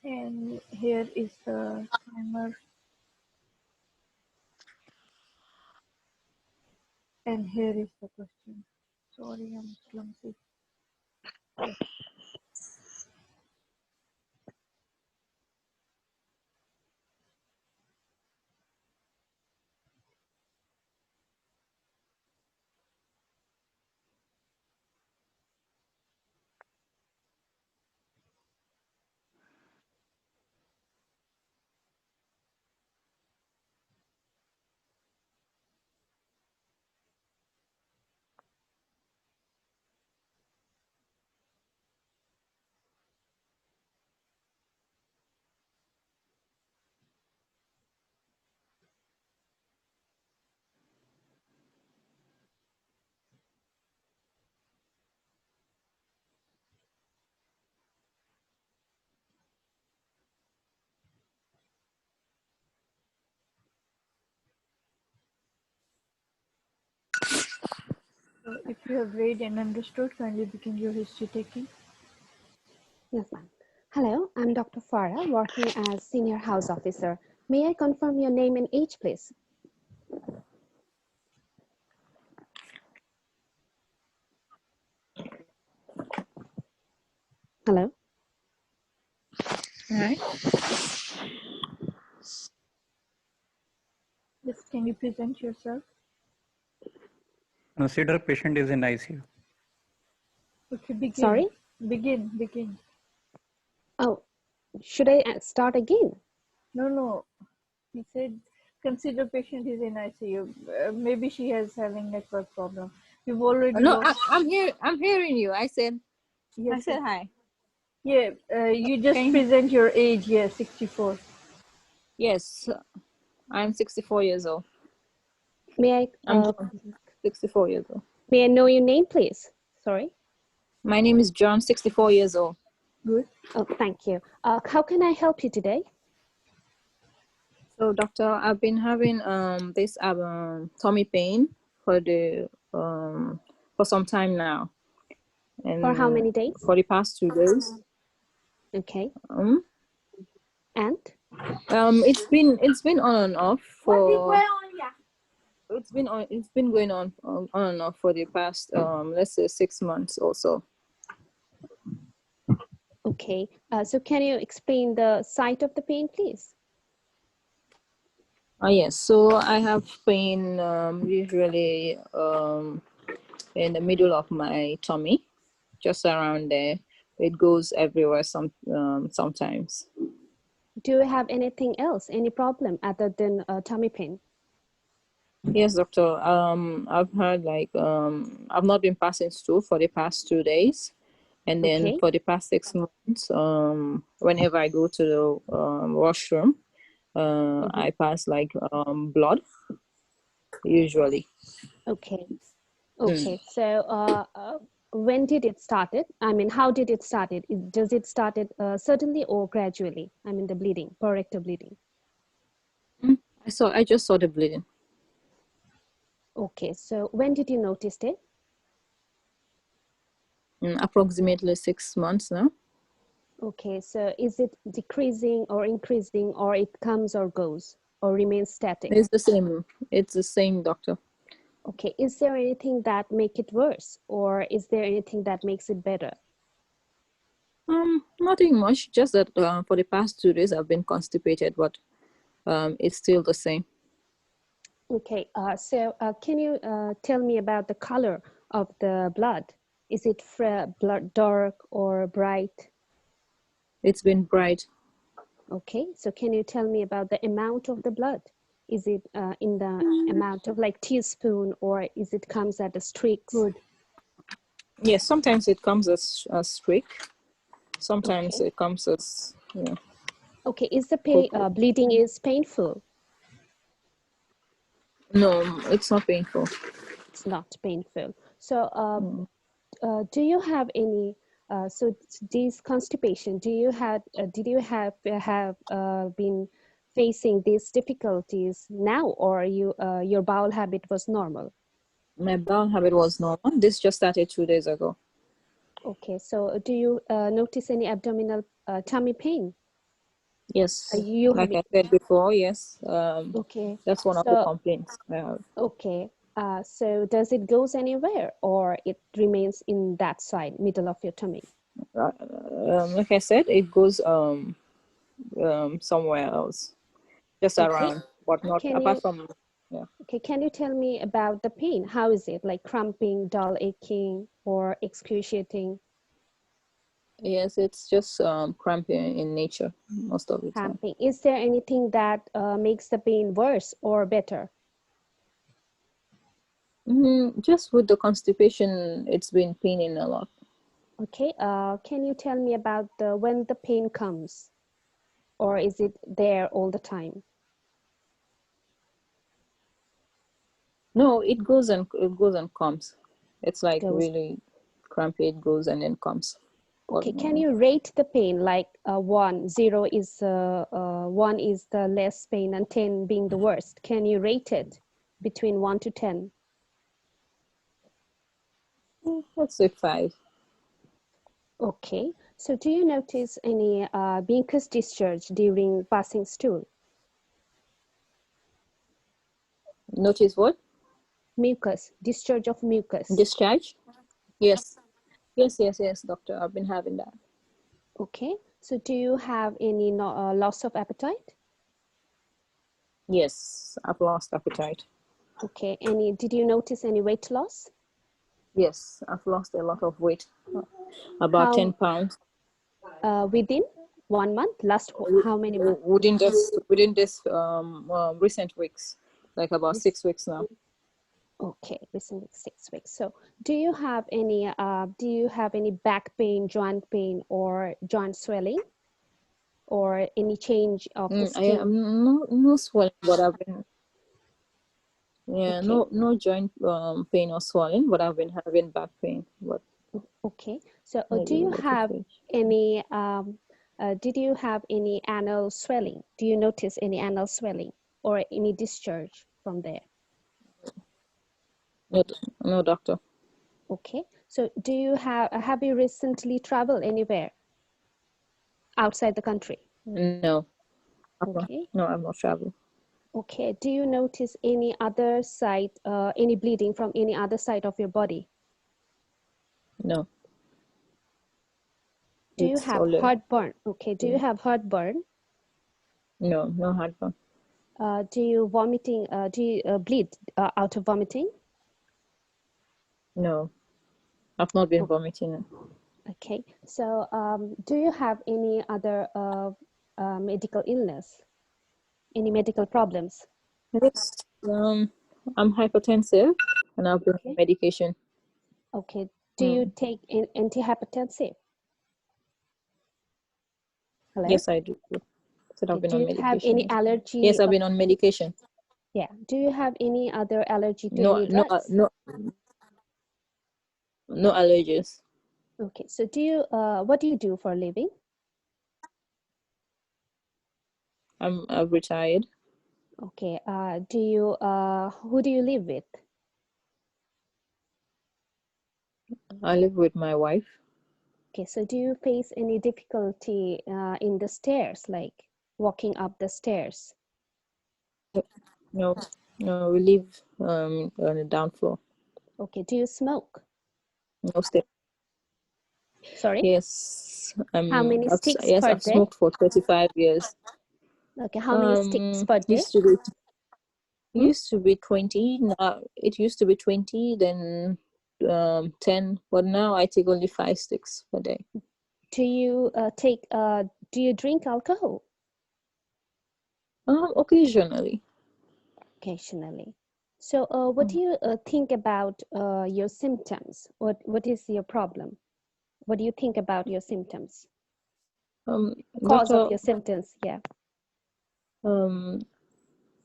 And here is the timer. And here is the question. Sorry, I'm clumsy. Yes. So if you have read and understood, kindly begin your history taking. Yes, ma'am. Hello, I'm Dr. Farah, working as Senior House Officer. May I confirm your name and age, please? Hello? Right. Yes, can you present yourself? Consider patient is in ICU. Okay, begin. Sorry? Begin. Oh, should I start again? No. He said, consider patient is in ICU. Maybe she is having network problem. We've already No, lost. I'm here. I'm hearing you. I said hi. Yeah, you just present your age. Yeah, 64. Yes, I'm 64 years old. May I'm 64 years old. may I know your name, please? Sorry. My name is John, 64 years old. Good. Oh, thank you. How can I help you today? So, doctor, I've been having this tummy pain for some time now. And For how many days? for the past 2 days. Okay. And it's been on and off for. It's been going on and off for the past let's say 6 months or so. Okay. So can you explain the site of the pain, please? Yes. So I have pain usually in the middle of my tummy, just around there. It goes everywhere sometimes. Do you have anything else, any problem other than tummy pain? Yes, doctor. I've heard like I've not been passing stool for the past 2 days, and then for the past 6 months, whenever I go to the washroom, I pass like blood, usually. Okay. So when did it started? I mean, how did it started? Does it started suddenly or gradually? I mean, the bleeding, rectal bleeding. I just saw the bleeding. Okay, so when did you notice it? Approximately 6 months now. Okay, so is it decreasing or increasing, or it comes or goes, or remains static? It's the same. It's the same, doctor. Okay, is there anything that make it worse, or is there anything that makes it better? Nothing much. Just that for the past 2 days I've been constipated, but it's still the same. Okay, so can you tell me about the color of the blood? Is it blood dark or bright? It's been bright. Okay, so can you tell me about the amount of the blood? Is it in the amount of like teaspoon, or is it comes at a streaks? Good. Yes, sometimes it comes as a streak. Sometimes it comes as, yeah. Okay, is the pain, bleeding is painful? No, it's not painful. It's not painful. So do you have any, so these constipation, did you have been facing these difficulties now, or your bowel habit was normal? My bowel habit was normal. This just started 2 days ago. Okay, so do you notice any abdominal tummy pain? Yes, You like have I said before, yes. okay. That's one of the complaints I have. Okay. So does it goes anywhere, or it remains in that side, middle of your tummy? Like I said, it goes somewhere else, just around, but not apart from. Yeah. Okay, can you tell me about the pain? How is it? Like cramping, dull aching, or excruciating? Yes, it's just cramping in nature most of the time. Cramping. Is there anything that makes the pain worse or better? Just with the constipation, it's been paining a lot. Okay, can you tell me about when the pain comes, or is it there all the time? No, it goes and comes. It's like really crampy. It goes and then comes. Okay, can you rate the pain like 1, 0 is 1 is the less pain and 10 being the worst? Can you rate it between 1 to 10? Let's say 5. Okay, so do you notice any mucus discharge during passing stool? Notice what? Mucus, discharge of mucus. Discharge? Yes. Yes, doctor. I've been having that. Okay, so do you have any loss of appetite? Yes, I've lost appetite. Okay, did you notice any weight loss? Yes, I've lost a lot of weight, about 10 pounds. Within 1 month? Last how many months? Within this recent weeks, like about 6 weeks now. Okay, recently 6 weeks. So do you have any back pain, joint pain, or joint swelling, or any change of the skin? I am no swelling, but I've been no joint pain or swelling, but I've been having back pain. But okay, so do you have any did you have any anal swelling? Do you notice any anal swelling or any discharge from there? No, doctor. Okay, so do you have you recently traveled anywhere outside the country? No. Okay. No, I've not traveled. Okay, do you notice any other side, any bleeding from any other side of your body? No. Do you have heartburn? Okay, do you have heartburn? No, no heartburn. Do you bleed out of vomiting? No, I've not been vomiting. Okay, so do you have any other medical illness? Any medical problems? Yes, I'm hypertensive and I've been on medication. Okay, do you take antihypertensive? Hello? Yes, I do. So I've been on medication. Do you have any allergy? Yes, I've been on medication. Yeah. Do you have any other allergy to any drugs? No allergies. Okay, so what do you do for a living? I've retired. Okay, who do you live with? I live with my wife. Okay, so do you face any difficulty in the stairs, like walking up the stairs? No, we live on the down floor. Okay, do you smoke? No stairs. Sorry? Yes. How many sticks yes, per I've day? smoked for 35 years. Okay, how many sticks per day? Used to be 20. Now it used to be 20, then 10, but now I take only 5 sticks per day. Do you drink alcohol? Occasionally. Occasionally. So what do you think about your symptoms? What is your problem? What do you think about your symptoms? Cause of your symptoms, yeah.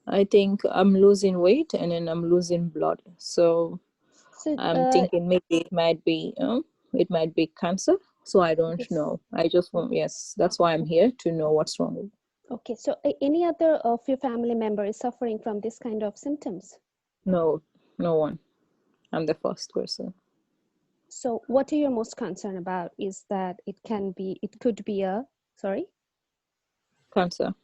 I think I'm losing weight and then I'm losing blood. So I'm thinking maybe it might be cancer. So I don't know. I just want, yes, that's why I'm here, to know what's wrong. Okay, so any other of your family member is suffering from this kind of symptoms? No, no one. I'm the first person. So what are you most concerned about is that it could be a, sorry? Cancer.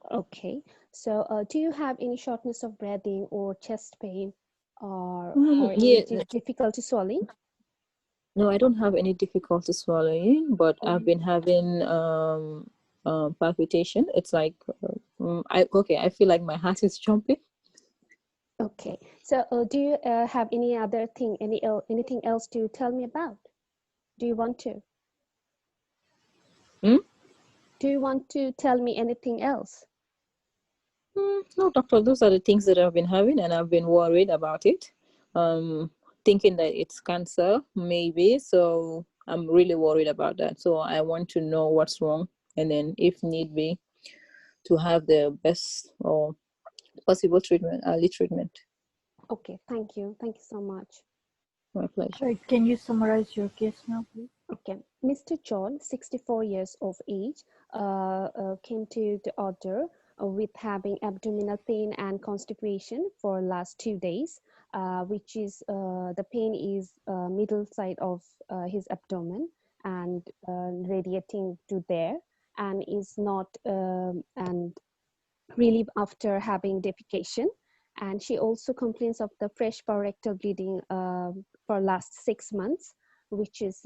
Okay. So do you have any shortness of breathing or chest pain or Yeah. any difficulty swallowing? No, I don't have any difficulty swallowing, but I've been having palpitation. It's like I feel like my heart is jumping. Okay. So do you have any other thing, anything else to tell me about? Do you want to? Do you want to tell me anything else? No, doctor, those are the things that I've been having, and I've been worried about it. Thinking that it's cancer, maybe. So I'm really worried about that. So I want to know what's wrong, and then if need be, to have the best or possible treatment, early treatment. Okay, thank you. Thank you so much. My pleasure. Right. Can you summarize your case now, please? Okay, Mr. John, 64 years of age, came to the order with having abdominal pain and constipation for last 2 days, which is the pain is middle side of his abdomen and radiating to there, and is not and relief after having defecation. And she also complains of the fresh rectal bleeding for last 6 months, which is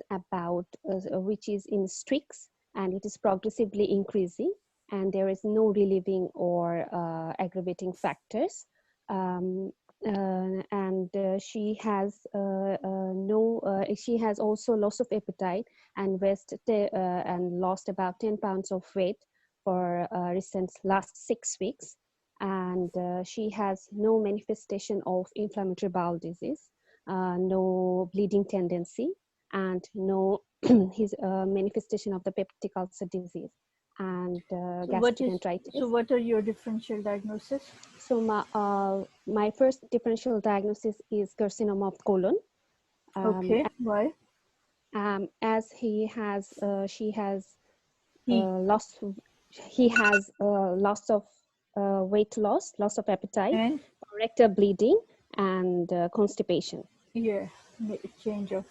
which is in streaks, and it is progressively increasing, and there is no relieving or aggravating factors. She has she has also loss of appetite and and lost about 10 pounds of weight for recent last 6 weeks, and she has no manifestation of inflammatory bowel disease, no bleeding tendency, and no manifestation of the peptic ulcer disease and gastroenteritis. So what are your differential diagnoses? So my first differential diagnosis is carcinoma of colon. Okay, why? As she has loss of weight loss, loss of appetite, and rectal bleeding, and constipation. Yeah, change of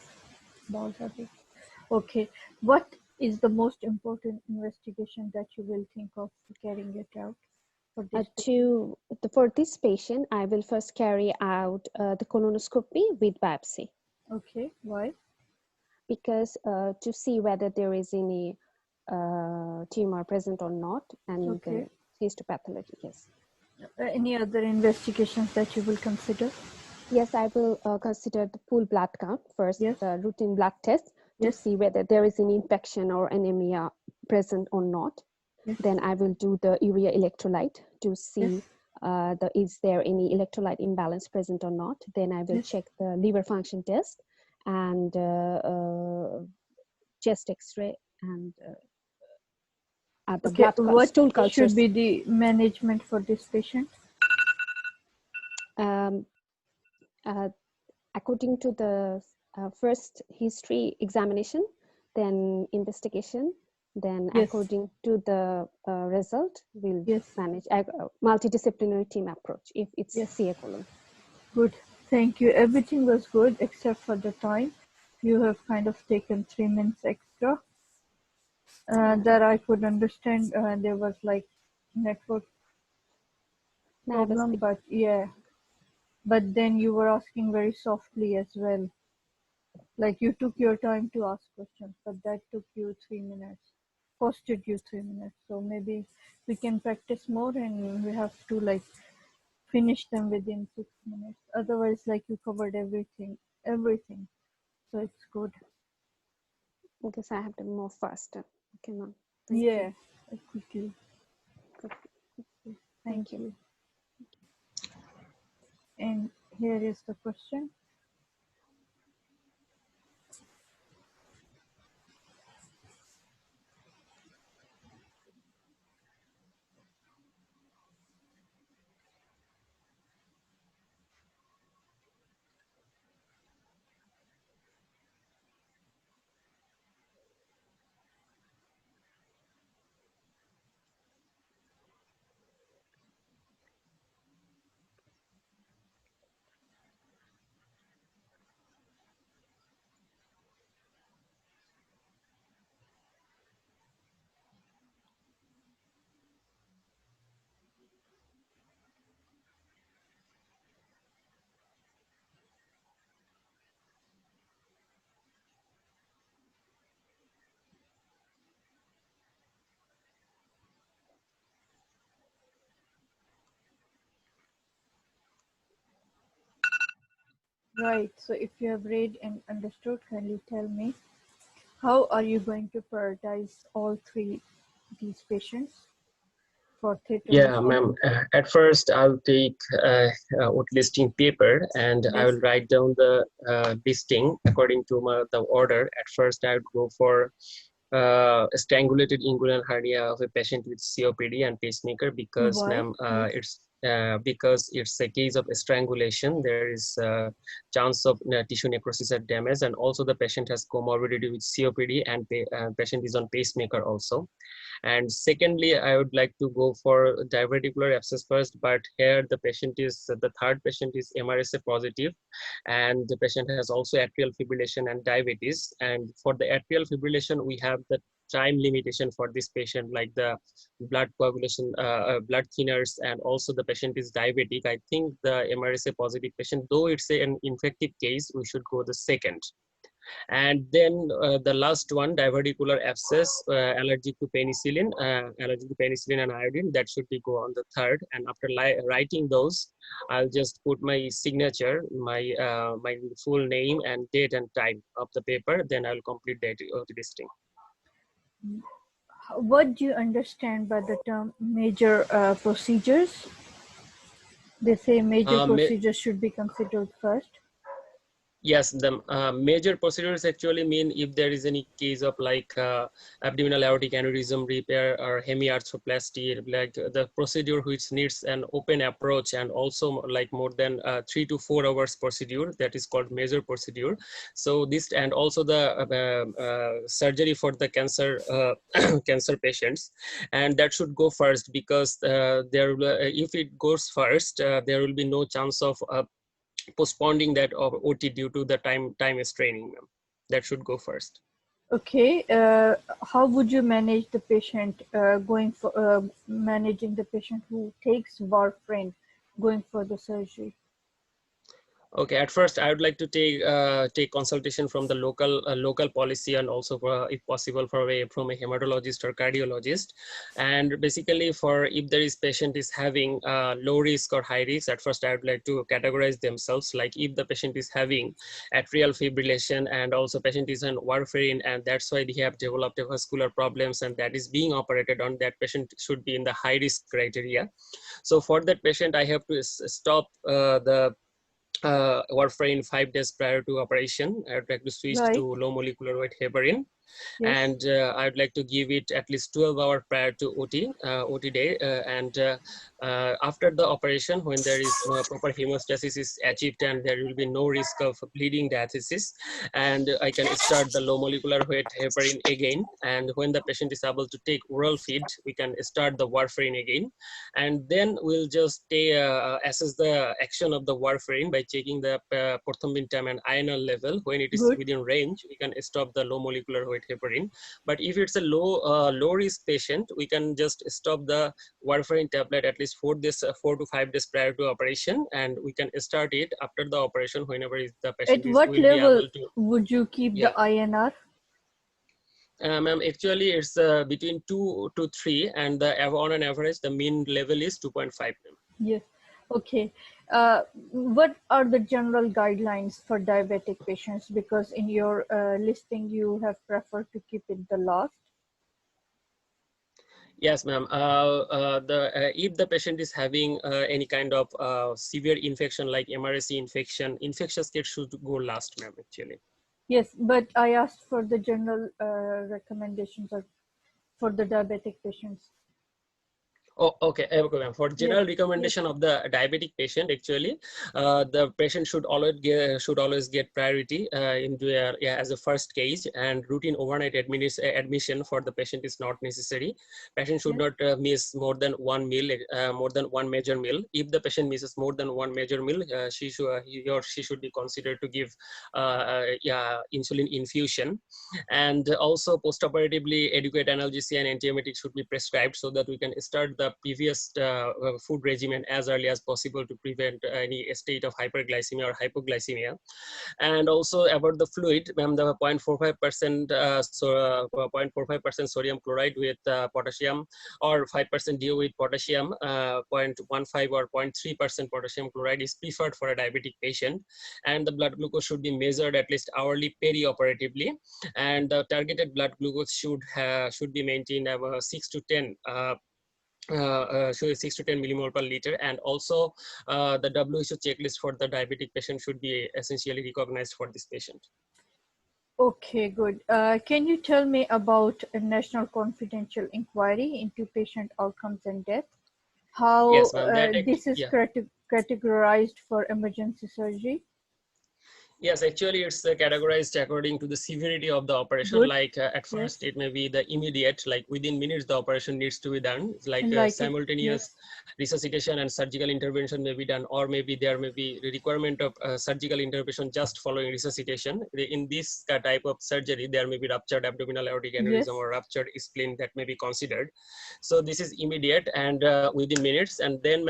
bowel habit. Okay, what is the most important investigation that you will think of carrying it out for this? For this patient, I will first carry out the colonoscopy with biopsy. Okay, why? Because to see whether there is any tumor present or not, and then histopathology. Yes. Any other investigations that you will consider? Yes, I will consider the full blood count first, the routine blood test to see whether there is any infection or anemia present or not. Then I will do the urea electrolyte to see is there any electrolyte imbalance present or not. Then I will check the liver function test and chest X-ray and the blood stool cultures. What should be the management for this patient? According to the first history examination, then investigation, then according to the result, we'll manage multidisciplinary team approach if it's CA colon. Good, thank you. Everything was good except for the time. You have kind of taken 3 minutes extra. That I could understand. There was like network problem, but but then you were asking very softly as well. Like you took your time to ask questions, but that took you 3 minutes, costed you 3 minutes. So maybe we can practice more and we have to like finish them within 6 minutes. Otherwise, like you covered everything. So it's good. I guess I have to move faster. Okay, ma'am. Quickly. Thank you. And here is the question. Right. So if you have read and understood, kindly tell me, how are you going to prioritize all three these patients for theatre Yeah, listing? ma'am. At first, I'll take what listing paper and I Yes. will write down the listing according to the order. At first, I would go for strangulated inguinal hernia of a patient with COPD and pacemaker because, Why? ma'am, Yes. because it's a case of strangulation. There is a chance of tissue necrosis or damage, and also the patient has comorbidity with COPD and patient is on pacemaker also. And secondly, I would like to go for diverticular abscess first, but here the third patient is MRSA positive, and the patient has also atrial fibrillation and diabetes. And for the atrial fibrillation, we have the time limitation for this patient, like the blood coagulation, blood thinners, and also the patient is diabetic. I think the MRSA positive patient, though it's an infective case, we should go the second. And then the last one, diverticular abscess, allergic to penicillin and iodine, that should be go on the third. And after writing those, I'll just put my signature, my full name and date and time of the paper. Then I'll complete the listing. What do you understand by the term major procedures? They say major procedures should be considered first. Yes, the major procedures actually mean if there is any case of like abdominal aortic aneurysm repair or hemiarthroplasty, like the procedure which needs an open approach and also like more than 3 to 4 hours procedure, that is called major procedure. So this, and also the surgery for the cancer cancer patients, and that should go first because there if it goes first, there will be no chance of postponing that of OT due to the time straining. That should go first. Okay, how would you manage the patient managing the patient who takes warfarin going for the surgery? Okay, at first I would like to take consultation from the local policy, and also if possible from a hematologist or cardiologist. And basically, for if there is patient is having low risk or high risk, at first I would like to categorize themselves. Like if the patient is having atrial fibrillation and also patient is on warfarin, and that's why they have developed vascular problems, and that is being operated on, that patient should be in the high risk criteria. So for that patient, I have to stop the warfarin 5 days prior to operation. I would like to switch Right. to low molecular weight heparin. Yes. And I would like to give it at least 12 hours prior to OT day. After the operation, when there is proper hemostasis is achieved and there will be no risk of bleeding diathesis, and I can start the low molecular weight heparin again. And when the patient is able to take oral feed, we can start the warfarin again. And then we'll just assess the action of the warfarin by checking the prothrombin time and INR level. When it is Good. within range, we can stop the low molecular weight heparin. But if it's a low risk patient, we can just stop the warfarin tablet at least 4 to 5 days prior to operation, and we can start it after the operation whenever the patient At what will level be able to. would you keep the INR? Ma'am, actually it's between 2 to 3, and on an average the mean level is 2.5. Yes. Okay. What are the general guidelines for diabetic patients? Because in your listing, you have preferred to keep it the last. Yes, ma'am. If the patient is having any kind of severe infection like MRSA infection, infectious case should go last, ma'am, actually. Yes, but I asked for the general recommendations for the diabetic patients. Oh, okay. For general recommendation of the diabetic patient, actually, the patient should always get priority as a first case, and routine overnight admission for the patient is not necessary. Patient should not miss more than one meal, more than one major meal. If the patient misses more than one major meal, he or she should be considered to give insulin infusion. And also postoperatively adequate analgesia and antiemetic should be prescribed so that we can start the the previous food regimen as early as possible to prevent any state of hyperglycemia or hypoglycemia. And also about the fluid, the 0.45% 0.45% sodium chloride with potassium, or 5% DO with potassium, 0.15 or 0.3% potassium chloride is preferred for a diabetic patient. And the blood glucose should be measured at least hourly perioperatively, and the targeted blood glucose should be maintained about 6 to 10 millimole per liter. And also the WHO checklist for the diabetic patient should be essentially recognized for this patient. Okay, good. Can you tell me about a national confidential inquiry into patient outcomes and death? How yes, this is categorized for emergency surgery? Yes, actually it's categorized according to the severity of the operation. Good. Like at first it may be the immediate, like within minutes the operation needs to be done. It's like simultaneous resuscitation and surgical intervention may be done, or maybe there may be the requirement of surgical intervention just following resuscitation. In this type of surgery, there may be ruptured abdominal aortic aneurysm or ruptured spleen that may be considered. So this is immediate and within minutes. And then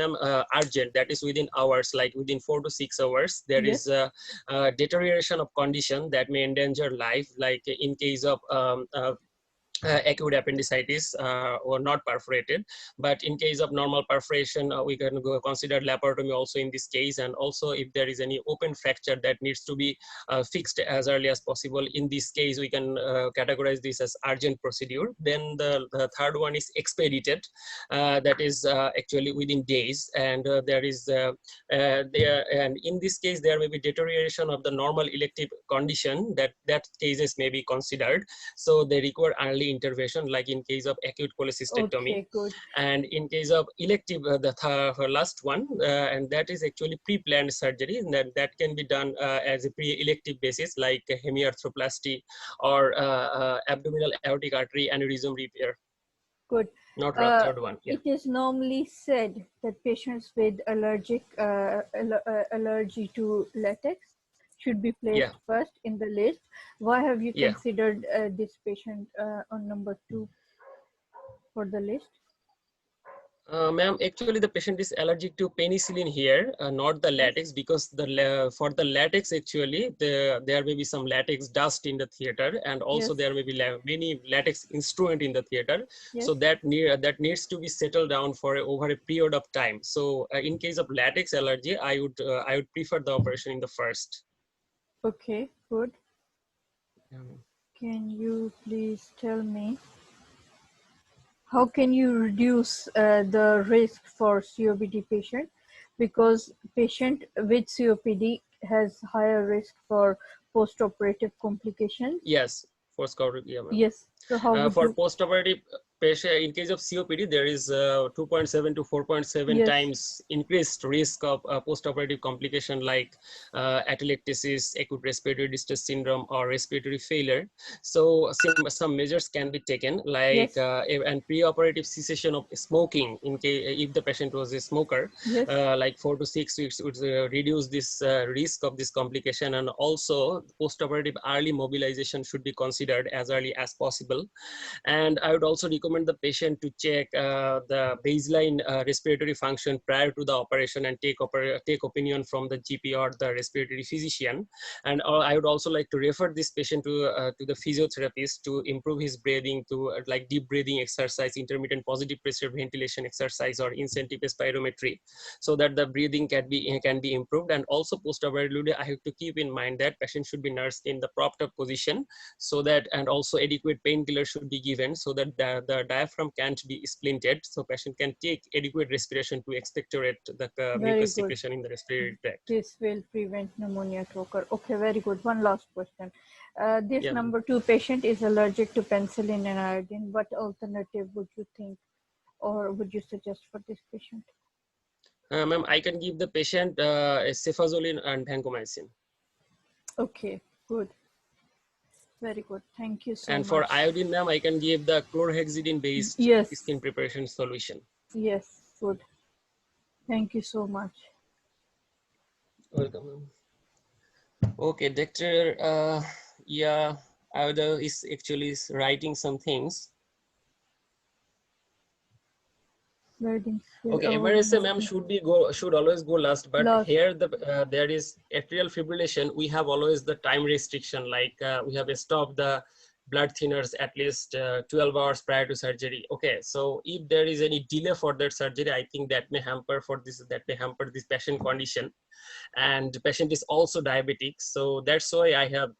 urgent, that is within hours, like within 4 to 6 hours, there is deterioration of condition that may endanger life, like in case of acute appendicitis or not perforated. But in case of normal perforation, we can consider laparotomy also in this case. And also if there is any open fracture that needs to be fixed as early as possible, in this case we can categorize this as urgent procedure. Then the third one is expedited, that is actually within days. And and in this case there may be deterioration of the normal elective condition, that cases may be considered. So they require early intervention, like in case of acute cholecystectomy. Okay, good. And in case of elective, the last one, and that is actually pre-planned surgery, and that can be done as a pre-elective basis, like hemiarthroplasty or abdominal aortic artery aneurysm repair. Good. Not ruptured one. It is normally said that patients with allergy to latex should be placed first in the list. Why have you considered this patient on number 2 for the list? Ma'am, actually the patient is allergic to penicillin here, not the latex, because for the latex actually there may be some latex dust in the theater, and also there may be many latex instrument in the theater. So that needs to be settled down for over a period of time. So in case of latex allergy, I would prefer the operation in the first. Okay, good. Can you please tell me, how can you reduce the risk for COPD patient? Because patient with COPD has higher risk for post-operative complications. Yes, post-operative. Yeah, yes. So how for post-operative patient, in case of COPD, there is 2.7 to 4.7 times increased risk of post-operative complication, like atelectasis, acute respiratory distress syndrome, or respiratory failure. So some measures can be taken, like and pre-operative cessation of smoking in case if the patient was a smoker, like 4 to 6 weeks would reduce this risk of this complication. And also post-operative early mobilization should be considered as early as possible. And I would also recommend the patient to check the baseline respiratory function prior to the operation, and take opinion from the GP or the respiratory physician. And I would also like to refer this patient to the physiotherapist to improve his breathing, to like deep breathing exercise, intermittent positive pressure ventilation exercise, or incentive spirometry, so that the breathing can be improved. And also post-operatively, I have to keep in mind that patient should be nursed in the propped up position, so that, and also adequate painkiller should be given, so that the diaphragm can't be splinted, so patient can take adequate respiration to expectorate the mucus secretion in the respiratory tract. This will prevent pneumonia to occur. Okay, very good. One last question. This number 2 patient is allergic to penicillin and iodine. What alternative would you think, or would you suggest for this patient? Ma'am, I can give the patient cefazolin and vancomycin. Okay, good. Very good. Thank you so much. And for iodine, ma'am, I can give the chlorhexidine-based skin preparation solution. Yes, good. Thank you so much. Welcome, ma'am. Okay, doctor. Yeah, Avda is actually writing some things. Sliding scale. Okay, Oh, MRSA, ma'am, okay. should always go last, but Last. here there is atrial fibrillation. We have always the time restriction, like we have stopped the blood thinners at least 12 hours prior to surgery. Okay, so if there is any delay for that surgery, I think that may hamper this patient condition. And the patient is also diabetic, so that's why I have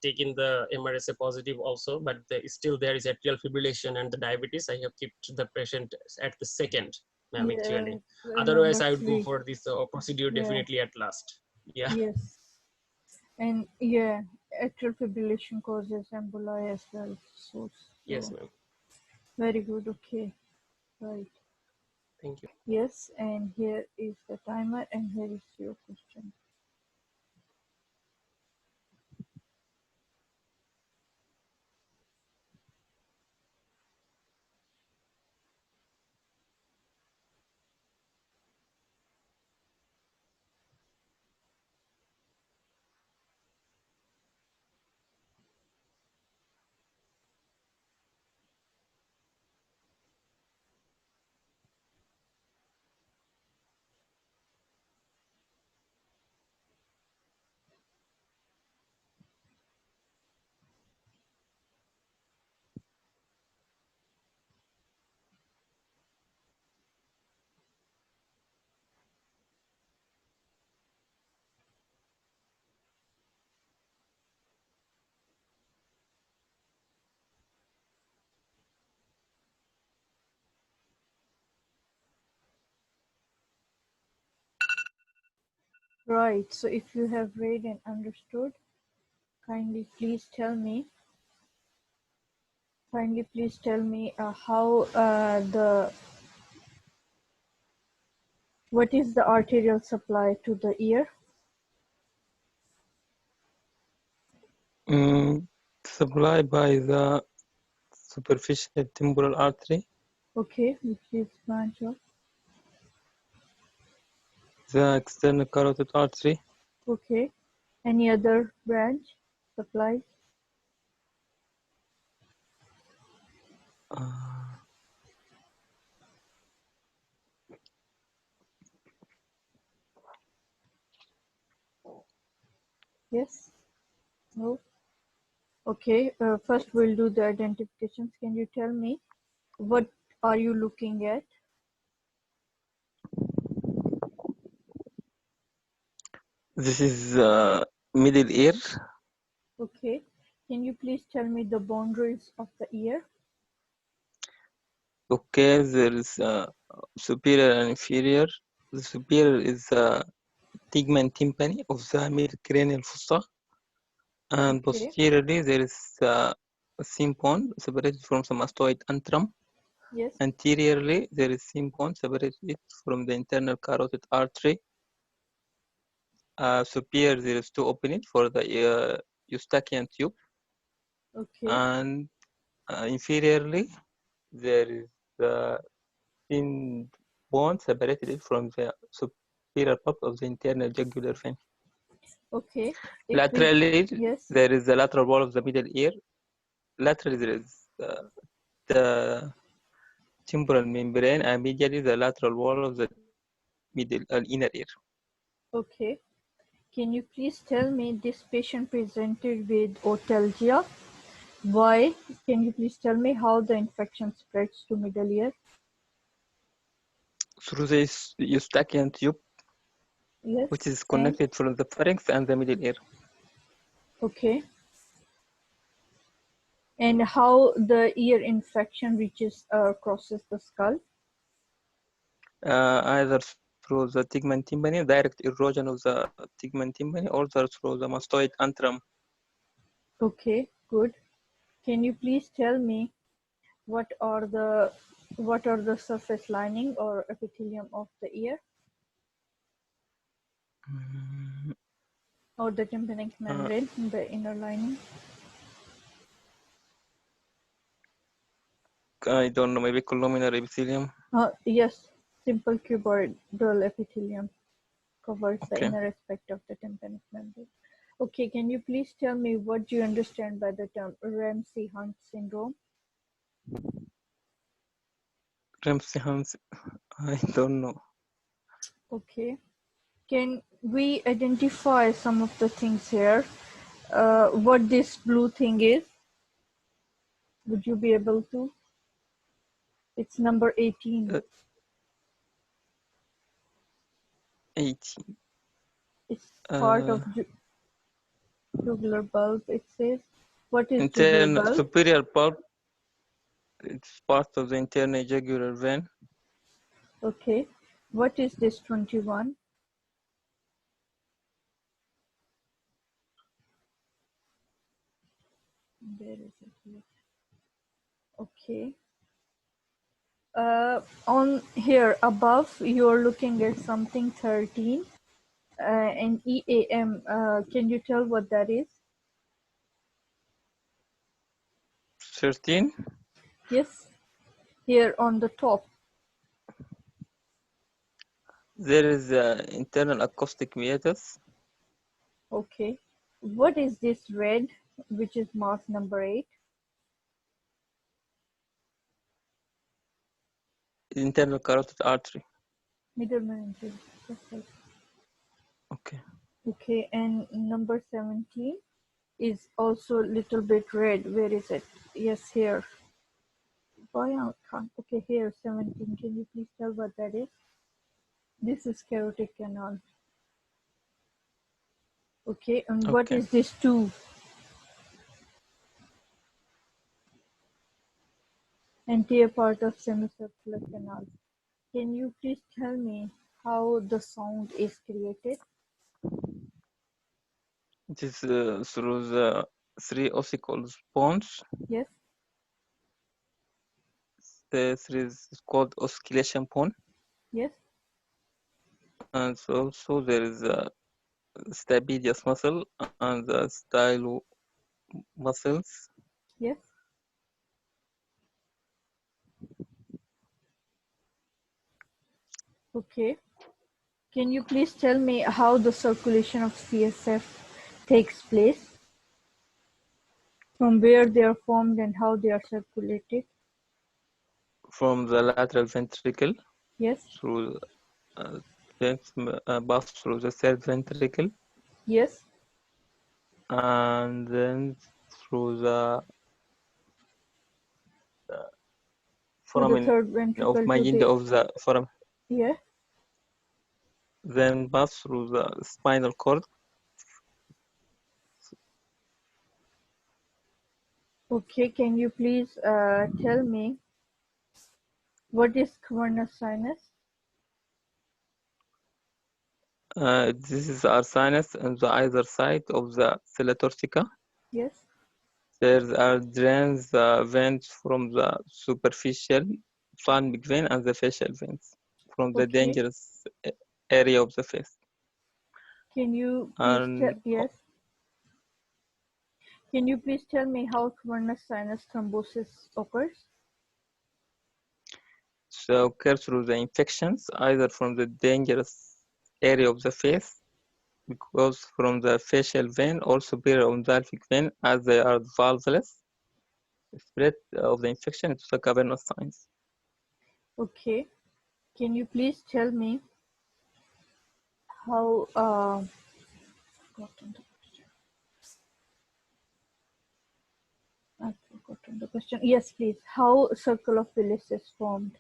taken the MRSA positive also, but still there is atrial fibrillation and the diabetes. I have kept the patient at the second, ma'am, actually. Otherwise I would go for this procedure definitely at last. Yeah. Yes. And yeah, atrial fibrillation causes emboli as well. So Yes, ma'am. very good. Okay. Right. Thank you. Yes, and here is the timer, and here is your question. Right, so if you have read and understood, kindly please tell me how what is the arterial supply to the ear? Supplied by the superficial temporal artery, Okay, which is branch of? the external carotid artery, Okay, any other branch supply? Yes? No? Okay, first we'll do the identifications. Can you tell me what are you looking at? this is middle ear. Okay, can you please tell me the boundaries of the ear? Okay, there is superior and inferior. The superior is the tegment tympani of the middle cranial fossa, and posteriorly there is a sympon separated from the mastoid antrum. Yes. Anteriorly there is sympon separated from the internal carotid artery. Superior there is two openings for the eustachian tube. Okay. And inferiorly there is the thin bone separated from the superior part of the internal jugular vein. Okay. Laterally, yes. there is the lateral wall of the middle ear. Laterally, there is the temporal membrane, and medially the lateral wall of the middle inner ear. Okay. Can you please tell me this patient presented with otalgia? Why? Can you please tell me how the infection spreads to middle ear? Through the eustachian tube, yes, which is connected from the pharynx and the middle ear. Okay. And how the ear infection reaches or crosses the skull? Either through the tegment tympani, direct erosion of the tegment tympani, or through the mastoid antrum. Okay, good. Can you please tell me what are the surface lining or epithelium of the ear? Or the tympanic membrane, the inner lining? I don't know, maybe columnar epithelium. Yes, simple cuboidal epithelium covers the inner aspect of the tympanic membrane. Okay, can you please tell me what do you understand by the term Ramsay-Hunt syndrome? Ramsay-Hunt I don't know. Okay. Can we identify some of the things here? What this blue thing is? Would you be able to? It's number 18. 18. It's part of jugular bulb, it says. What is jugular bulb? Superior bulb. It's part of the internal jugular vein. Okay. What is this 21? Where is it? Okay. On here above, you're looking at something 13 and EAM. Can you tell what that is? 13? Yes. Here on the top. There is internal acoustic meatus. Okay. What is this red, which is marked number 8? Internal carotid artery. Middleman. Okay. Okay, and number 17 is also a little bit red. Where is it? Yes, here. Okay, here, 17. Can you please tell what that is? This is carotid canal. Okay, and what is this 2? Anterior part of semicircular canal. Can you please tell me how the sound is created? It is through the 3 ossicle bones. Yes. The 3 is called oscillation bone. Yes. And also there is a stapedius muscle and the stylo muscles. Yes. Okay. Can you please tell me how the circulation of CSF takes place? From where they are formed and how they are circulated? From the lateral ventricle. Yes. Through pass through the third ventricle. Yes. And then through the foramen third ventricle of Mayenda of the foramen. Yeah. Then pass through the spinal cord. Okay, can you please tell me what is cavernous sinus? This is our sinus on the either side of the sella tortica. Yes. There are drains veins from the superficial ophthalmic vein and the facial veins from the dangerous area of the face. Can you please yes? Can you please tell me how cavernous sinus thrombosis occurs? So occurs through the infections either from the dangerous area of the face, because from the facial vein or superior ophthalmic vein, as they are valveless. The spread of the infection is the cavernous sinus. Okay. Can you please tell me how I've forgotten the question. Yes, please. How circle of Willis is formed?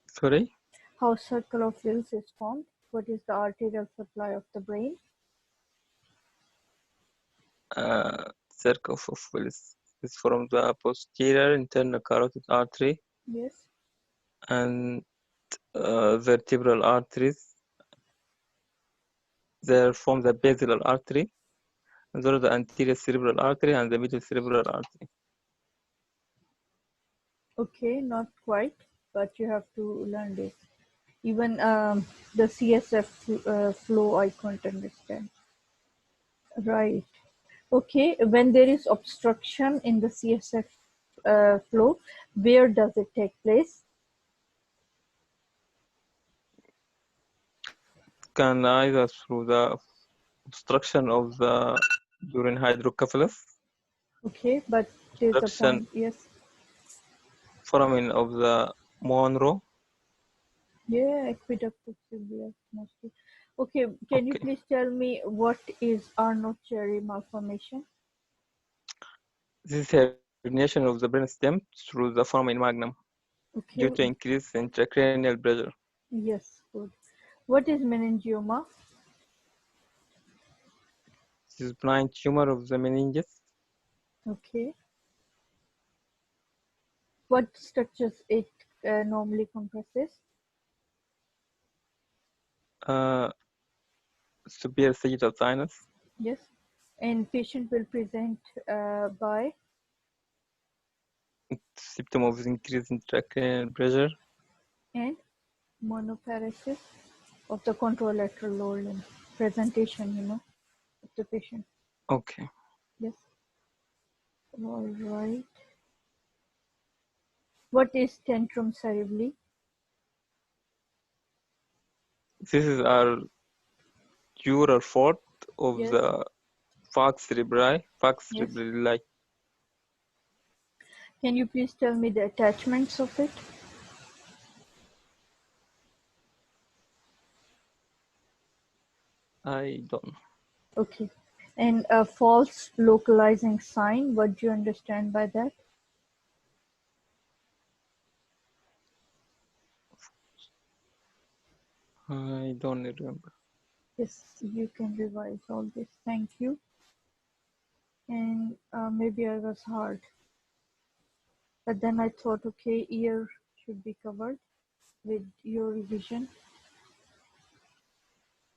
Sorry? How circle of Willis is formed? What is the arterial supply of the brain? Circle of Willis is from the posterior internal carotid artery. Yes. And vertebral arteries. They're from the basilar artery, and those are the anterior cerebral artery and the middle cerebral artery. Okay, not quite, but you have to learn this. Even the CSF flow, I can't understand. Right. Okay, when there is obstruction in the CSF flow, where does it take place? Can either through the obstruction of the urine hydrocephalus. Okay, but there's a point, yes. foramen of the Monroe. Yeah, aqueduct of Sylvia mostly. Okay, can you please tell me what is Arnold malformation? This is herniation of the brainstem through the foramen magnum due to increase in intracranial pressure. Yes, good. What is meningioma? This is benign tumor of the meninges. Okay. What structures it normally compresses? Superior sagittal sinus. Yes. And patient will present by? Symptom of increased intracranial pressure. And monoparesis of the contralateral lower limb. Presentation, you know, of the patient. Okay. Yes. All right. What is tantrum cerebelli? This is our dural fault of the falx cerebelli. Can you please tell me the attachments of it? I don't know. Okay. And a false localizing sign, what do you understand by that? I don't remember. Yes, you can revise all this. Thank you. And maybe I was hard. But then I thought, okay, ear should be covered with your revision.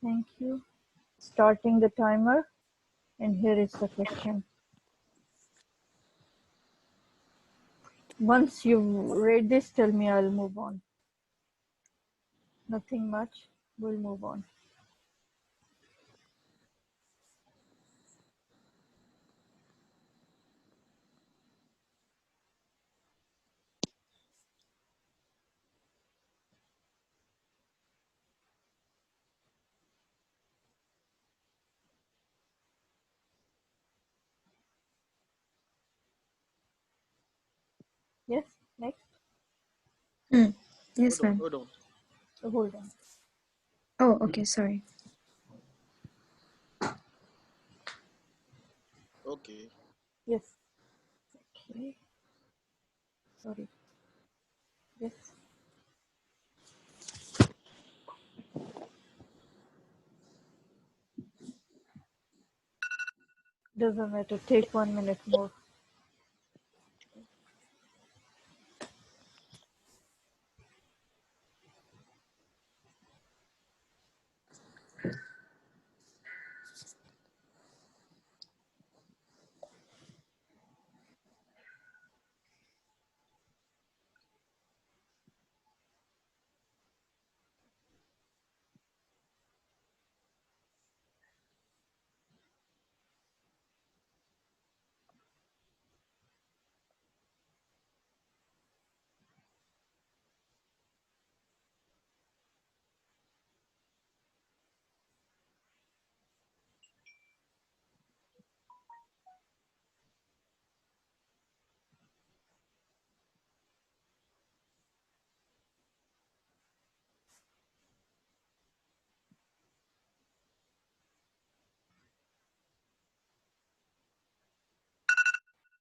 Thank you. Starting the timer. And here is the question. Once you've read this, tell me, I'll move on. Nothing much, we'll move on. Yes, next. Yes, ma'am. Hold on. Hold on. Oh, okay, sorry. Okay. Yes. Okay. Sorry. Yes. Doesn't matter. Take 1 minute more.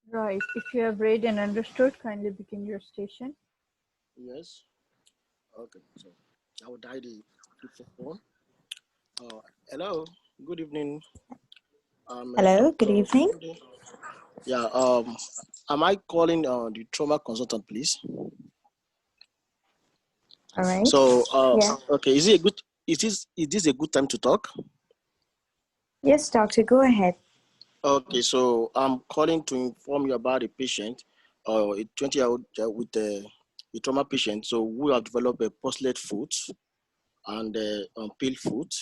Right. If you have read and understood, kindly begin your station. Yes. Okay. So I will die the phone. Hello. Good evening. Hello. Good evening. Yeah. Am I calling the trauma consultant, please? All right. So yeah. Okay. Is this a good time to talk? Yes, doctor. Go ahead. Okay. So I'm calling to inform you about a patient, a 20-year-old with a trauma patient. So we have developed a postlet foot and pale foot.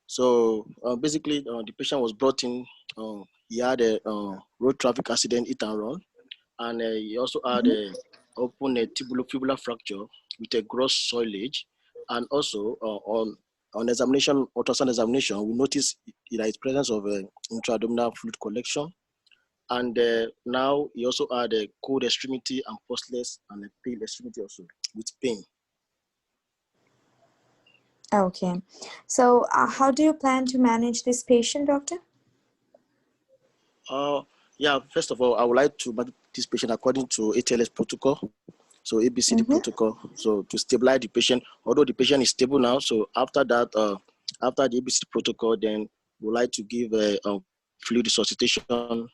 So basically, the patient was brought in. He had a road traffic accident, hit and run, and he also had a open tubulofibular fracture with a gross soilage. And also on examination, ultrasound examination, we noticed there is presence of intra-abdominal fluid collection. And now he also had a cold extremity and pulseless and a pale extremity also with pain. Okay. So how do you plan to manage this patient, doctor? Yeah, first of all, I would like to manage this patient according to ATLS protocol. So ABCD protocol. So to stabilize the patient, although the patient is stable now. So after that, after the ABCD protocol, then we would like to give fluid resuscitation.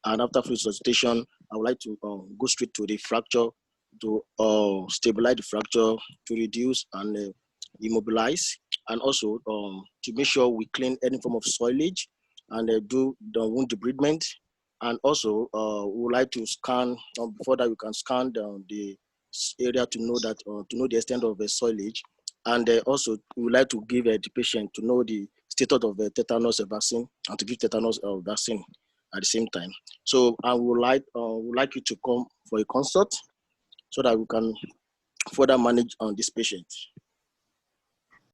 And after fluid resuscitation, I would like to go straight to the fracture to stabilize the fracture, to reduce and immobilize, and also to make sure we clean any form of soilage and do the wound debridement. And also, we would like to scan, before that we can scan the area to know that, to know the extent of the soilage. And also, we would like to give the patient to know the status of the tetanus vaccine and to give tetanus vaccine at the same time. So I would like you to come for a consult so that we can further manage on this patient.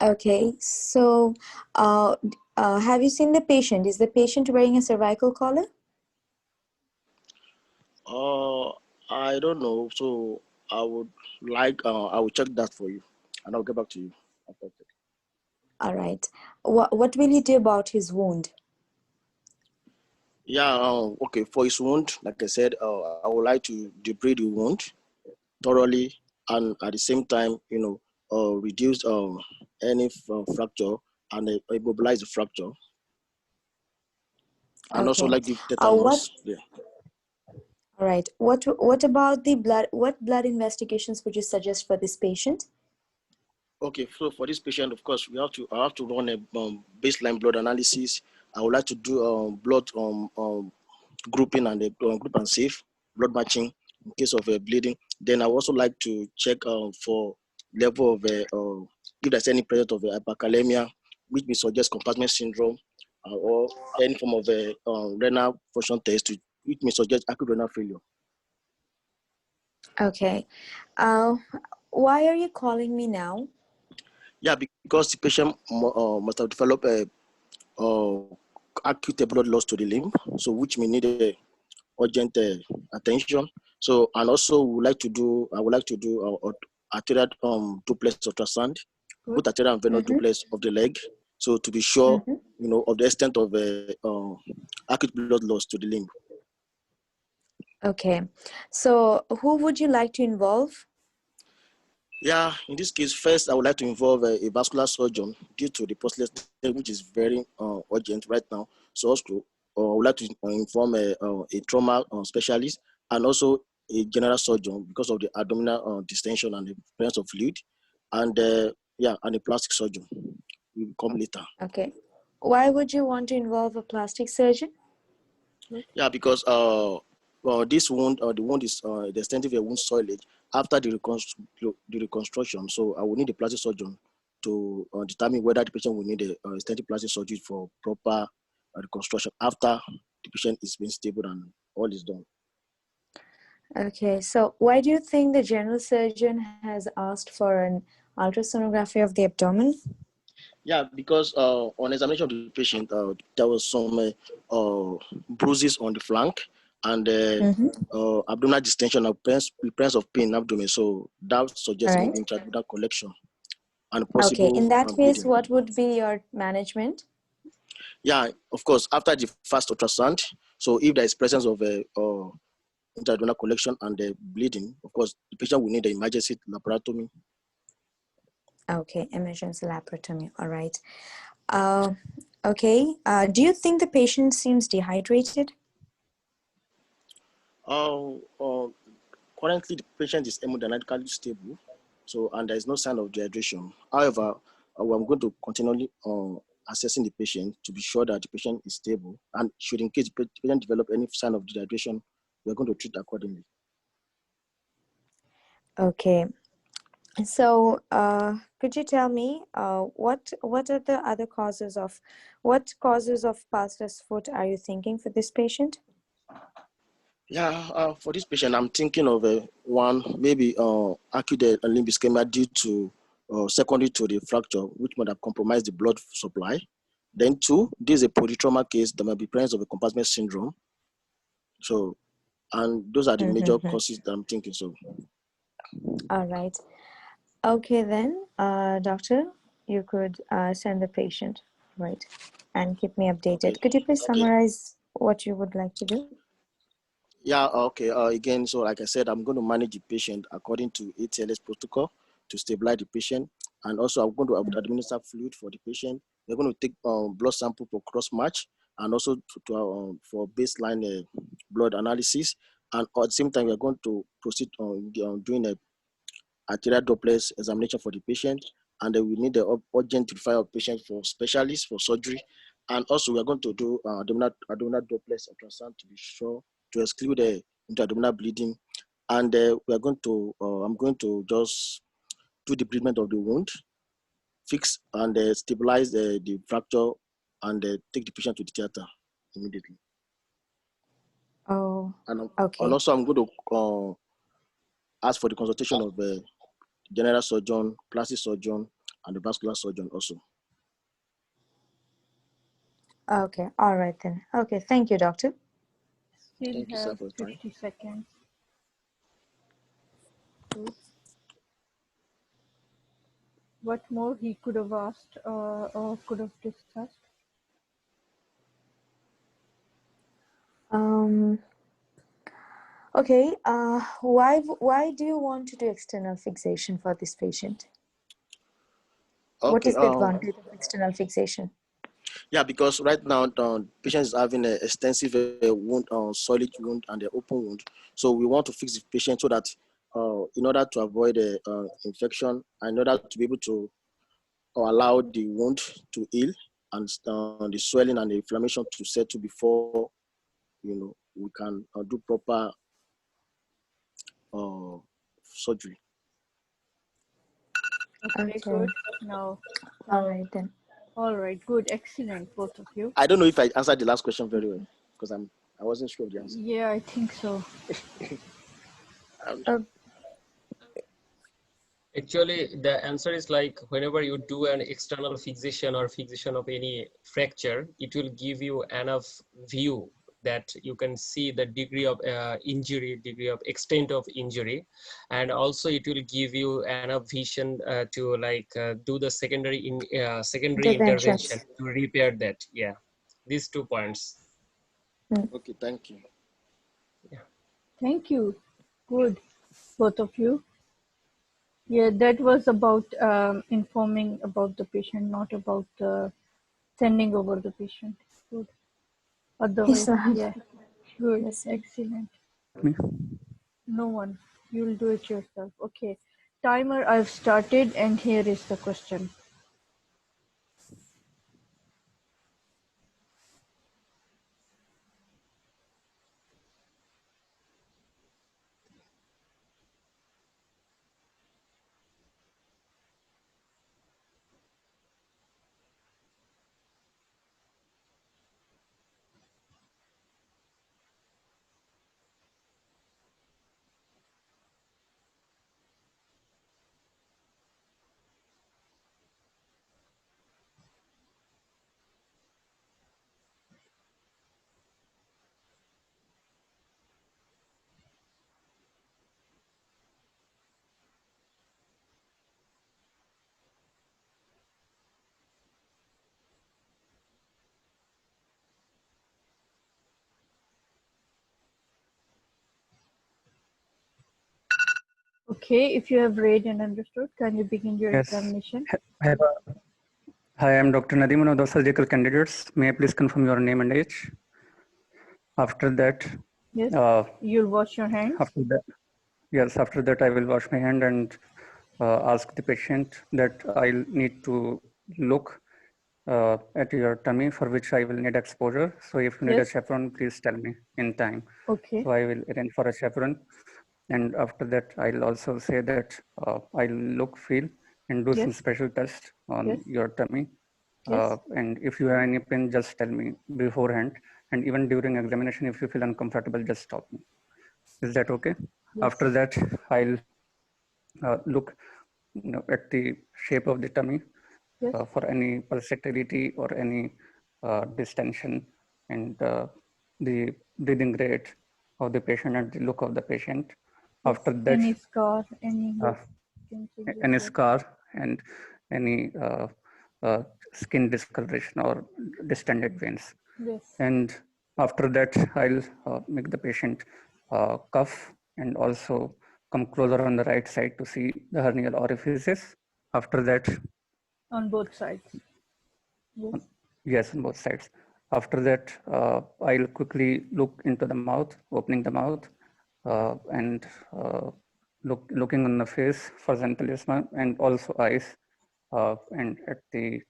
Okay, so have you seen the patient? Is the patient wearing a cervical collar? I don't know. So I would like, I will check that for you and I'll get back to you after that. All right. What will you do about his wound? Yeah, okay. For his wound, like I said, I would like to debride the wound thoroughly and at the same time, reduce any fracture and immobilize the fracture. And also like give tetanus. Yeah. All right. What about the blood? What blood investigations would you suggest for this patient? Okay, so for this patient, of course, I have to run a baseline blood analysis. I would like to do blood grouping and group and safe blood matching in case of bleeding. Then I would also like to check for level of if there's any presence of hyperkalemia, which may suggest compartment syndrome, or any form of renal function test, which may suggest acute renal failure. Okay. Why are you calling me now? Yeah, because the patient must have developed acute blood loss to the limb, so which may need urgent attention. So, and also I would like to do arterial duplex ultrasound, both arterial and venous duplex of the leg, so to be sure, of the extent of acute blood loss to the limb. Okay, so who would you like to involve? Yeah, in this case, first I would like to involve a vascular surgeon due to the pulseless, which is very urgent right now. So also, I would like to inform a trauma specialist and also a general surgeon because of the abdominal distension and the presence of fluid, and and a plastic surgeon will come later. Okay, why would you want to involve a plastic surgeon? Yeah, because this wound, the wound is the extent of a wound soilage after the reconstruction. So I will need a plastic surgeon to determine whether the patient will need a extensive plastic surgery for proper reconstruction after the patient is being stable and all is done. Okay, so why do you think the general surgeon has asked for an ultrasonography of the abdomen? Yeah, because on examination of the patient, there was some bruises on the flank and abdominal distension and presence of pain in abdomen. So that suggests maybe intraabdominal collection and possible. Okay, in that case, bleeding. what would be your management? Yeah, of course, after the first ultrasound, so if there is presence of intraabdominal collection and bleeding, of course, the patient will need an emergency laparotomy. Okay, emergency laparotomy. All right. Okay. Do you think the patient seems dehydrated? Currently, the patient is hemodynamically stable, so and there is no sign of dehydration. However, I'm going to continually assessing the patient to be sure that the patient is stable, and should in case the patient develop any sign of dehydration, we're going to treat accordingly. Okay. So, could you tell me what are the other causes of pulseless foot are you thinking for this patient? Yeah, for this patient, I'm thinking of one maybe acute limb ischemia due to secondary to the fracture, which might have compromised the blood supply. Then two, this is a polytrauma case. There might be presence of a compartment syndrome. So, and those are the major causes that I'm thinking. So, all right. Okay, then, doctor, you could send the patient, right, and keep me updated. okay. Could you please summarize what you would like to do? Yeah, okay. Again, so like I said, I'm going to manage the patient according to ATLS protocol to stabilize the patient. And also I'm going to administer fluid for the patient. We're going to take blood sample for cross-match and also for baseline blood analysis. And at the same time, we're going to proceed on doing a arterial Doppler examination for the patient. And then we need the urgent referral of patient for specialists for surgery. And also we are going to do abdominal Doppler ultrasound to be sure to exclude the intra-abdominal bleeding. And we are going to, I'm going to just do the debridement of the wound, fix and stabilize the fracture, and take the patient to the theater immediately. Oh, and okay. And also I'm going to ask for the consultation of the general surgeon, plastic surgeon, and the vascular surgeon also. Okay, all right then. Okay, thank you, doctor. Still Thank you, sir, have for the time. 50 seconds. Good. What more he could have asked or could have discussed? Okay, why do you want to do external fixation for this patient? Okay, what is the advantage of external fixation? Yeah, because right now the patient is having an extensive wound, solid wound and an open wound. So we want to fix the patient so that in order to avoid infection, and in order to be able to allow the wound to heal and the swelling and the inflammation to settle before, we can do proper surgery. Okay, good. Now, all right then. All right, good, excellent, both of you. I don't know if I answered the last question very well because I wasn't sure of the answer. Yeah, I think so. Actually, the answer is like whenever you do an external fixation or fixation of any fracture, it will give you enough view that you can see the degree of injury, degree of extent of injury, and also it will give you enough vision to do the secondary intervention to repair that. Yeah, these 2 points. Okay, thank you. Yeah. Thank you. Good, both of you. Yeah, that was about informing about the patient, not about sending over the patient. Good. Otherwise, yeah. Good, excellent. No one. You'll do it yourself. Okay. Timer I've started, and here is the question. Okay, if you have read and understood, can you begin your examination? Hi, I'm Dr. Nadim, one of the surgical candidates. May I please confirm your name and age? After that, yes, you'll wash your hands. After that, I will wash my hand and ask the patient that I'll need to look at your tummy, for which I will need exposure. So if you need a chaperone, please tell me in time. Okay. So I will arrange for a chaperone. And after that, I'll also say that I'll look, feel, and do some special tests on your tummy. And if you have any pain, just tell me beforehand. And even during examination, if you feel uncomfortable, just stop me. Is that okay? After that, I'll look at the shape of the tummy for any pulsatility or any distension, and the breathing rate of the patient and the look of the patient. Yes. After that, any scar, any scar and any skin discoloration or distended veins. Yes. And after that, I'll make the patient cough and also come closer on the right side to see the hernial orifices. After that, on both sides. Yes. Yes, on both sides. After that, I'll quickly look into the mouth, opening the mouth, and looking on the face for xanthelasma and also eyes, and at the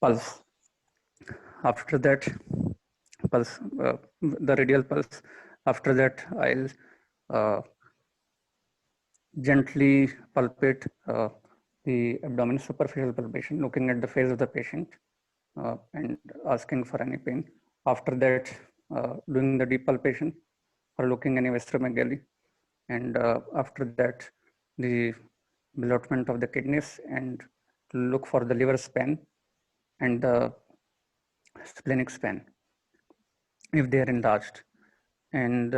pulse. After that, pulse, the radial pulse. After that, I'll gently palpate the abdomen, superficial palpation, looking at the face of the patient and asking for any pain. After that, doing the deep palpation or looking any vestromegaly. And after that, the allotment of the kidneys and look for the liver span and the splenic span if they are enlarged. And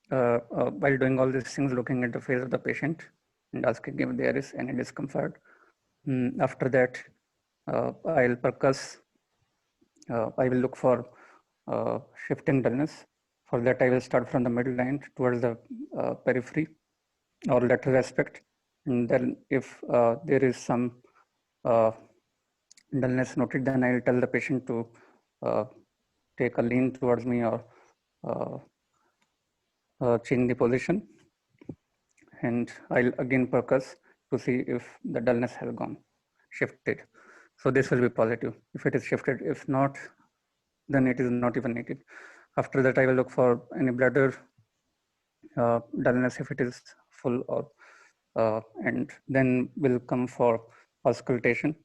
while doing all these things, looking at the face of the patient and asking if there is any discomfort. After that, I'll percuss. I will look for shifting dullness. For that, I will start from the middle line towards the periphery or lateral aspect. And then if there is some dullness noted, then I will tell the patient to take a lean towards me or change the position. And I'll again percuss to see if the dullness has gone, shifted. So this will be positive if it is shifted. If not, then it is not even needed. After that, I will look for any bladder dullness if it is full, or and then will come for auscultation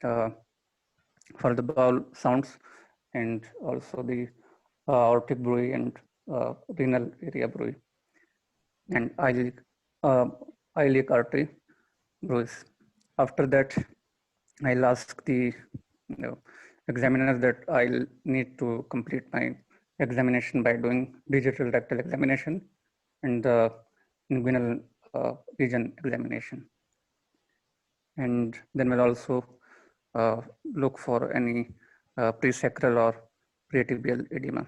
for the bowel sounds and also the aortic bruit and renal area bruit and iliac artery bruits. After that, I'll ask the examiners that I'll need to complete my examination by doing digital rectal examination and the inguinal region examination. And then we'll also look for any presacral or pretibial edema.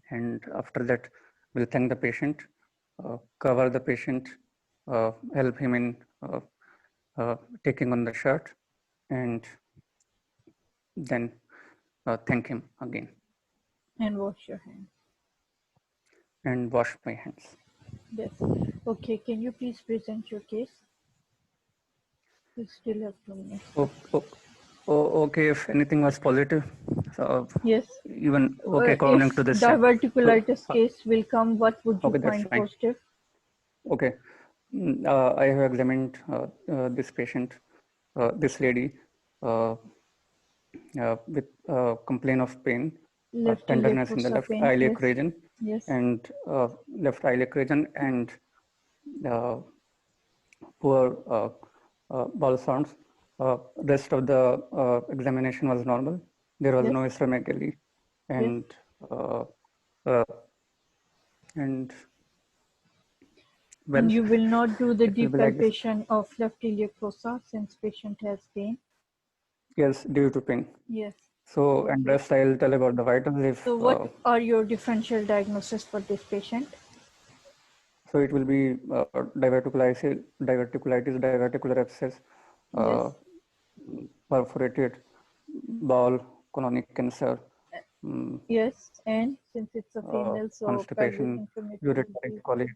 And after that, we'll thank the patient, cover the patient, help him in taking on the shirt, and then thank him again. And wash your hands. And wash my hands. Yes. Okay, can you please present your case? We still have 2 minutes. Okay, if anything was positive. So yes. Even okay, according to this. Diverticulitis case will come, what would you find positive? Okay. I have examined this patient, this lady, with complaint of pain, tenderness in the left iliac region, and left iliac region, and poor bowel sounds. Rest of the examination was normal. There was no estromegaly, and well, and you will not do the deep palpation of left iliac fossa since patient has pain? Yes, due to pain. Yes. So, and rest I'll tell about the vitals. If, so what are your differential diagnosis for this patient? So it will be diverticulitis, diverticular abscess, perforated bowel, colonic cancer. Yes, and since it's a female, so constipation, ureteric colic,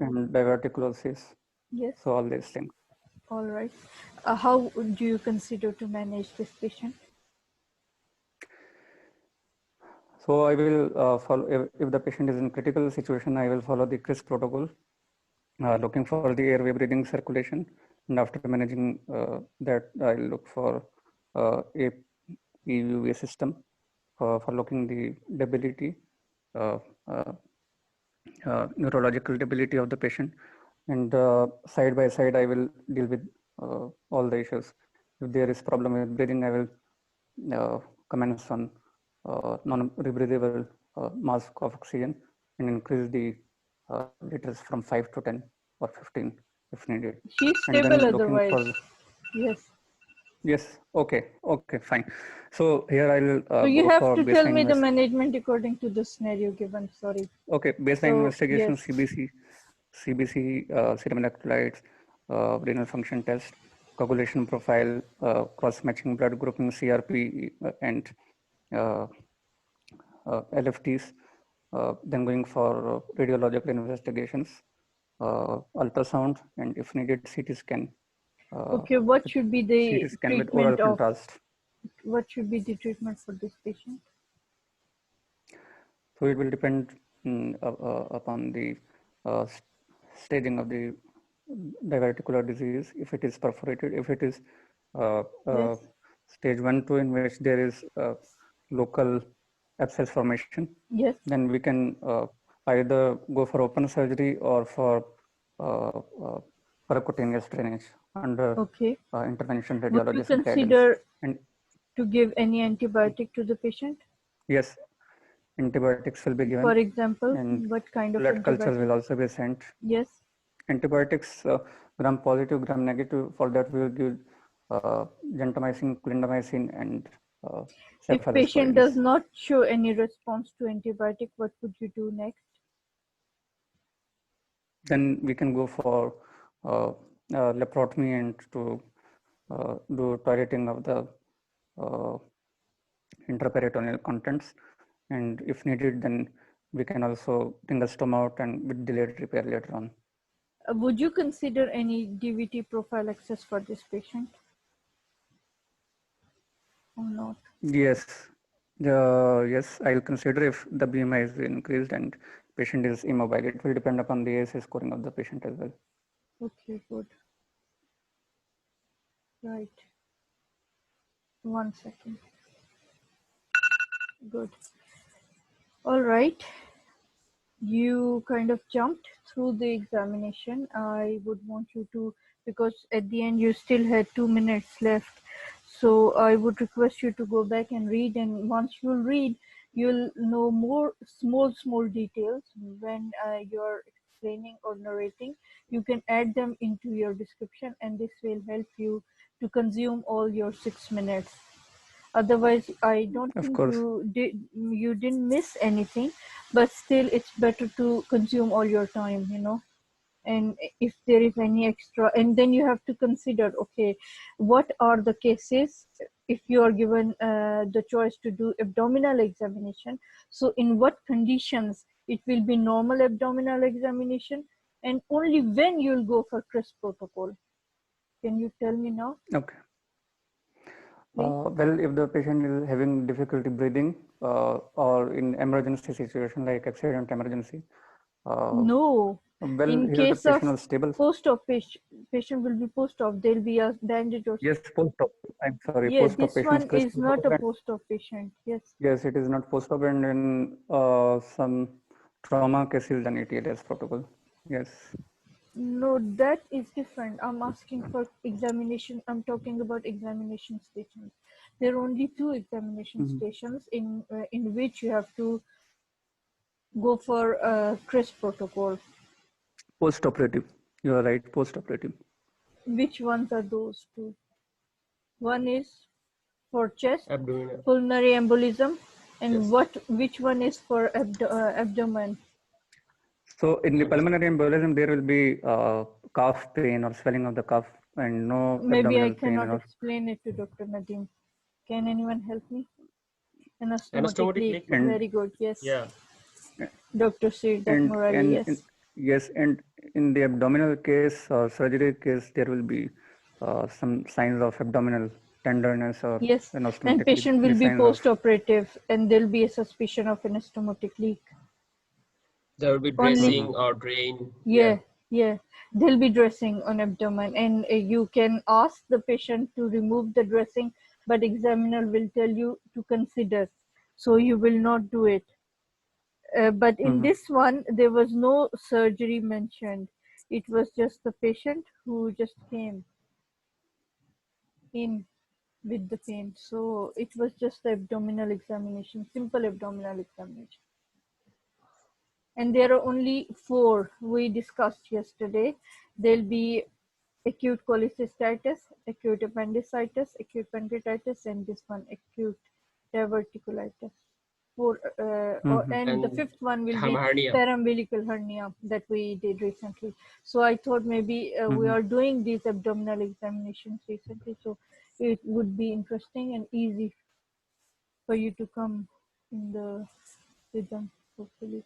and diverticulosis. Yes. So all these things. All right. How do you consider to manage this patient? So I will follow, if the patient is in critical situation, I will follow the CRIS protocol, looking for the airway breathing circulation. And after managing that, I'll look for a PUV system for looking the debility, neurological debility of the patient. And side by side, I will deal with all the issues. If there is problem with breathing, I will commence on non-rebreathable mask of oxygen and increase the liters from 5 to 10 or 15 if needed. She's stable otherwise. Yes. Yes. Okay. Okay. Fine. So here I'll. So you go have for to tell me the management according to the scenario given. Sorry. Okay. Baseline investigation, yes. CBC, serum electrolytes, renal function test, coagulation profile, cross-matching blood grouping, CRP, and LFTs. Then going for radiological investigations, ultrasound, and if needed, CT scan. Okay, what should be the CT scan with treatment oral of? contrast. What should be the treatment for this patient? So it will depend upon the staging of the diverticular disease. If it is perforated, if it is Yes. stage 1, 2, in which there is local abscess formation, yes, then we can either go for open surgery or for percutaneous drainage under okay. intervention Would you radiologist guidance. consider And to give any antibiotic to the patient? yes, antibiotics will be given. For example, and what kind of blood antibiotic? cultures will also be sent. Yes. Antibiotics, gram positive, gram negative. For that, we will give gentamicin, clindamycin, and if patient does not show any response to antibiotic, what would you do next? Then we can go for laparotomy and to do toileting of the intraperitoneal contents. And if needed, then we can also bring the stoma out and with delayed repair later on. Would you consider any DVT prophylaxis for this patient or not? Yes. Yes, I'll consider if the BMI is increased and patient is immobile. It will depend upon the ASA scoring of the patient as well. Okay, good. Right. 1 second. Good. All right. You kind of jumped through the examination. I would want you to, because at the end you still had 2 minutes left. So I would request you to go back and read, and once you'll read, you'll know more small details. When you're explaining or narrating, you can add them into your description, and this will help you to consume all your 6 minutes. Otherwise, I don't think you didn't miss anything, but still it's better to consume all your time, you know. And if there is any extra, and then you have to consider, okay, what are the cases if you are given the choice to do abdominal examination? So in what conditions it will be normal abdominal examination, and only when you'll go for CRISP protocol. Can you tell me now? Okay. Well, if the patient is having difficulty breathing or in emergency situation like accident emergency. No. Well, in here case the patient of is stable. Post-op patient will be post-op. There'll be a bandage or. Yes, post-op. I'm sorry, yeah, post-op this patients. one is not a post-op patient. Yes. Yes, it is not post-op, and in some trauma cases, then ATLS protocol. Yes. No, that is different. I'm asking for examination. I'm talking about examination stations. There are only 2 examination stations in which you have to go for CRISP protocol. Post-operative. You are right. Post-operative. Which ones are those 2? One is for chest, Abdominal. pulmonary embolism, and Yes. which one is for abdomen? So in the pulmonary embolism, there will be calf pain or swelling of the calf and no Maybe I abdominal pain. cannot explain it to Dr. Nadeem. Can anyone help me? Anastomotic leak. Very good. Yes. Yeah. Dr. Sirdat Murali. Yes. Yes, and in the abdominal case or surgery case, there will be some signs of abdominal tenderness or yes, and patient will be post-operative, and there'll be a suspicion of an stomatic leak. There will be dressing or drain. Yeah, they'll be dressing on abdomen, and you can ask the patient to remove the dressing, but examiner will tell you to consider, so you will not do it. But in this one, there was no surgery mentioned. It was just the patient who just came in with the pain. So it was just the abdominal examination, simple abdominal examination. And there are only 4 we discussed yesterday. There'll be acute cholecystitis, acute appendicitis, acute pancreatitis, and this one, acute diverticulitis. And the 5th one will be paraumbilical hernia that we did recently. So I thought maybe we are doing these abdominal examinations recently, so it would be interesting and easy for you to come in the with them, hopefully.